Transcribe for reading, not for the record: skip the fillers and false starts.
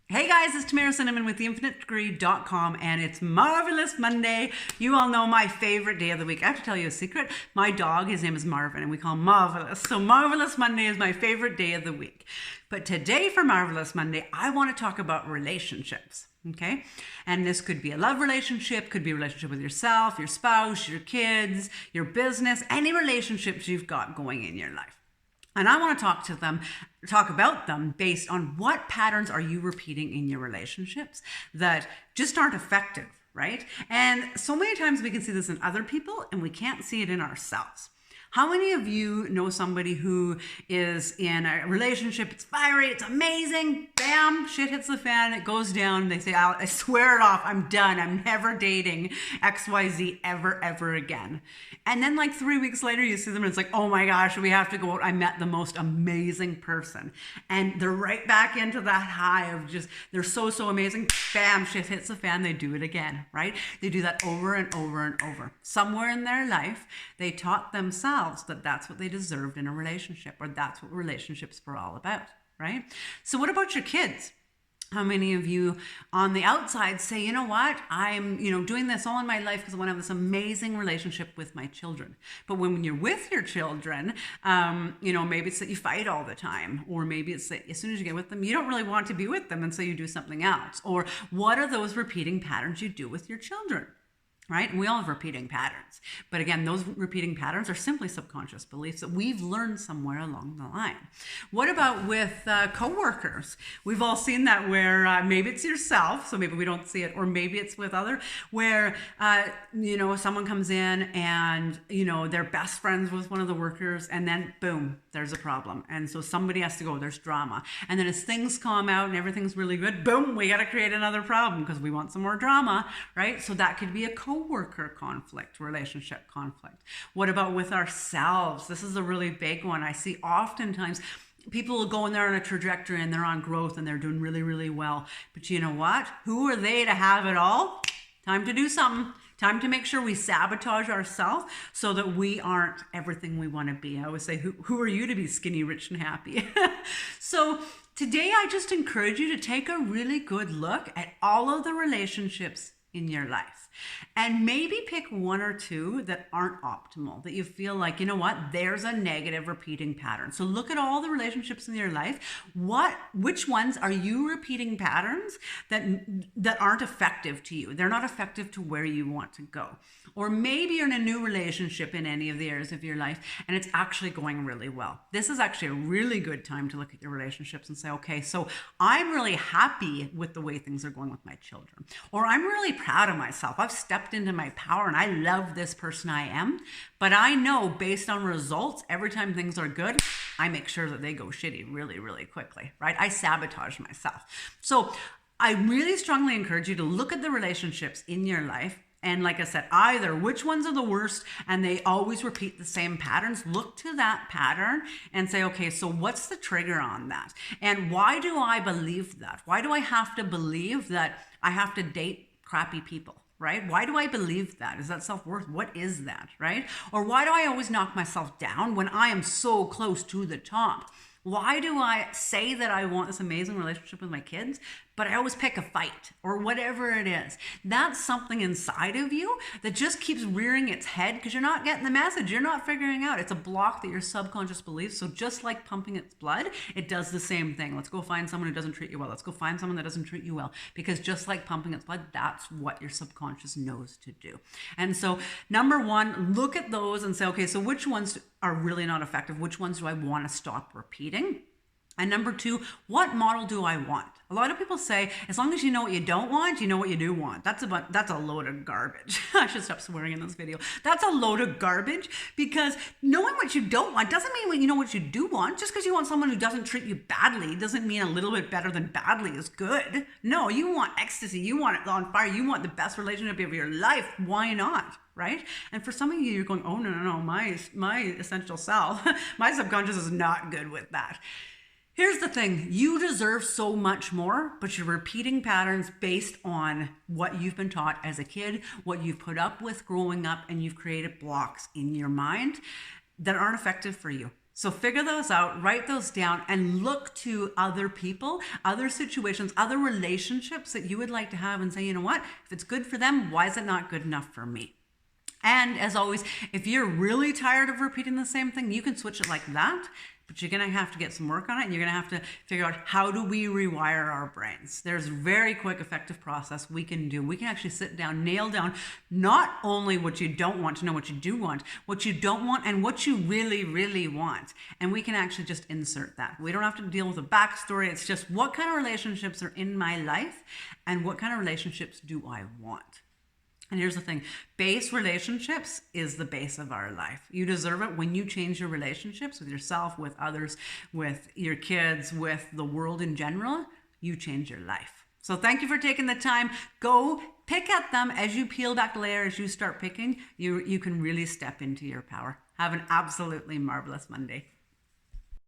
Hey guys, it's Tamara Cinnamon with theinfinitedegree.com and it's Marvelous Monday. You all know my favorite day of the week. I have to tell you a secret. My dog, his name is Marvin, and we call him Marvelous. So Marvelous Monday is my favorite day of the week. But today for Marvelous Monday, I want to talk about relationships. Okay. And this could be a love relationship, could be a relationship with yourself, your spouse, your kids, your business, any relationships you've got going in your life. And I want to talk about them based on what patterns are you repeating in your relationships that just aren't effective, right? And so many times we can see this in other people and we can't see it in ourselves. How many of you know somebody who is in a relationship, it's fiery, it's amazing, bam, shit hits the fan, it goes down, they say, I swear it off, I'm done, I'm never dating XYZ ever again. And then like 3 weeks later, you see them and it's like, oh my gosh, we have to go out, I met the most amazing person. And they're right back into that high of just, they're so amazing, bam, shit hits the fan, they do it again, right? They do that over and over. Somewhere in their life, they taught themselves that that's what they deserved in a relationship, or that's what relationships were all about, right? So what about your kids? How many of you on the outside say, you know what, I'm, doing this all in my life because I want to have this amazing relationship with my children. But when you're with your children, maybe it's that you fight all the time, or maybe it's that as soon as you get with them, you don't really want to be with them, and so you do something else. Or what are those repeating patterns you do with your children? Right? And we all have repeating patterns. But again, those repeating patterns are simply subconscious beliefs that we've learned somewhere along the line. What about with coworkers? We've all seen that where maybe it's yourself, so maybe we don't see it, or maybe it's with other, where, someone comes in and, they're best friends with one of the workers, and then boom, there's a problem. And so somebody has to go, there's drama. And then as things calm out and everything's really good, boom, we got to create another problem because we want some more drama, right? So that could be a co-worker conflict, relationship conflict. What about with ourselves? This is a really big one. I see oftentimes people will go in there on a trajectory and they're on growth and they're doing really well. But you know what? Who are they to have it all? Time to do something. Time to make sure we sabotage ourselves so that we aren't everything we want to be. I always say, who are you to be skinny, rich, and happy? So today I just encourage you to take a really good look at all of the relationships in your life and maybe pick one or two that aren't optimal, that you feel like, you know what, there's a negative repeating pattern. So look at all the relationships in your life. Which ones are you repeating patterns that aren't effective to you? They're not effective to where you want to go. Or maybe you're in a new relationship in any of the areas of your life and it's actually going really well. This is actually a really good time to look at your relationships and say, okay, so I'm really happy with the way things are going with my children, or I'm really proud of myself. I've stepped into my power and I love this person I am, but I know based on results, every time things are good, I make sure that they go shitty really quickly, right? I sabotage myself. So I really strongly encourage you to look at the relationships in your life. And like I said, either which ones are the worst and they always repeat the same patterns, look to that pattern and say, okay, so what's the trigger on that? And why do I believe that? Why do I have to believe that I have to date crappy people? Right? Why do I believe that? Is that self-worth? What is that? Right? Or why do I always knock myself down when I am so close to the top? Why do I say that I want this amazing relationship with my kids, but I always pick a fight or whatever it is? That's something inside of you that just keeps rearing its head because you're not getting the message. You're not figuring out. It's a block that your subconscious believes. So just like pumping its blood, it does the same thing. Let's go find someone who doesn't treat you well. Let's go find someone that doesn't treat you well. Because just like pumping its blood, that's what your subconscious knows to do. And so number one, look at those and say, okay, so which ones are really not effective? Which ones do I want to stop repeating? And number two, what model do I want? A lot of people say, as long as you know what you don't want, you know what you do want. That's a load of garbage. I should stop swearing in this video. That's a load of garbage because knowing what you don't want doesn't mean you know what you do want. Just because you want someone who doesn't treat you badly doesn't mean a little bit better than badly is good. No, you want ecstasy. You want it on fire. You want the best relationship of your life. Why not? Right? And for some of you, you're going, oh, no, my essential self, my subconscious is not good with that. Here's the thing, you deserve so much more, but you're repeating patterns based on what you've been taught as a kid, what you've put up with growing up, and you've created blocks in your mind that aren't effective for you. So figure those out, write those down, and look to other people, other situations, other relationships that you would like to have and say, you know what, if it's good for them, why is it not good enough for me? And as always, if you're really tired of repeating the same thing, you can switch it like that, but you're going to have to get some work on it, and you're going to have to figure out, how do we rewire our brains? There's a very quick, effective process we can do. We can actually sit down, nail down not only what you don't want to know, what you do want, what you don't want, and what you really, really want. And we can actually just insert that. We don't have to deal with a backstory. It's just, what kind of relationships are in my life, and what kind of relationships do I want? And here's the thing, base relationships is the base of our life. You deserve it when you change your relationships with yourself, with others, with your kids, with the world in general. You change your life. So thank you for taking the time. Go pick at them. As you peel back the layer, as you start picking, you can really step into your power. Have an absolutely marvelous Monday.